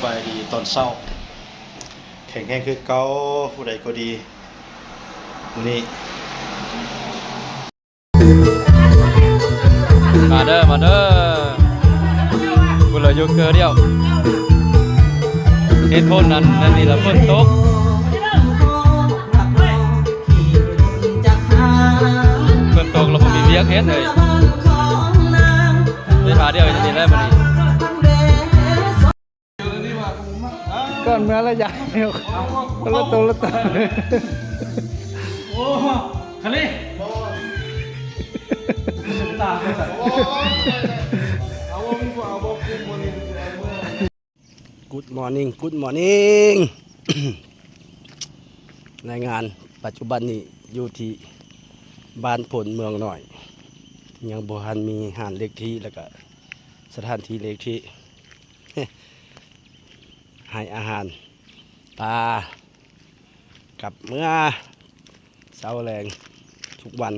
บายดีตอนเช้าแข็งแรงคือเก่าผู้ใดก็ดีนี่มาเด้อกูเลยอยู่เกลือเดียวเหตุผลนั้นนั่นนี่ละฝนตกเราบ่มีเวียกเฮ็ดเลยไปหาเดียวนี่แหละมื้อนี้ก่อนเมื่อระยะเดียวละตัวโอ้คันนี้ตามเลยเอาบ่มีบ่เอาบ่คุมบ่นี่Good morning รายงานปัจจุบันนี้อยู่ที่บ้านผลเมืองหน่อยยังบ่ทันมีหานเล็กที่แล้วก็สถานที่เล็กที่ ให้อาหารปลากับเมื่อเช้าแรงทุกวัน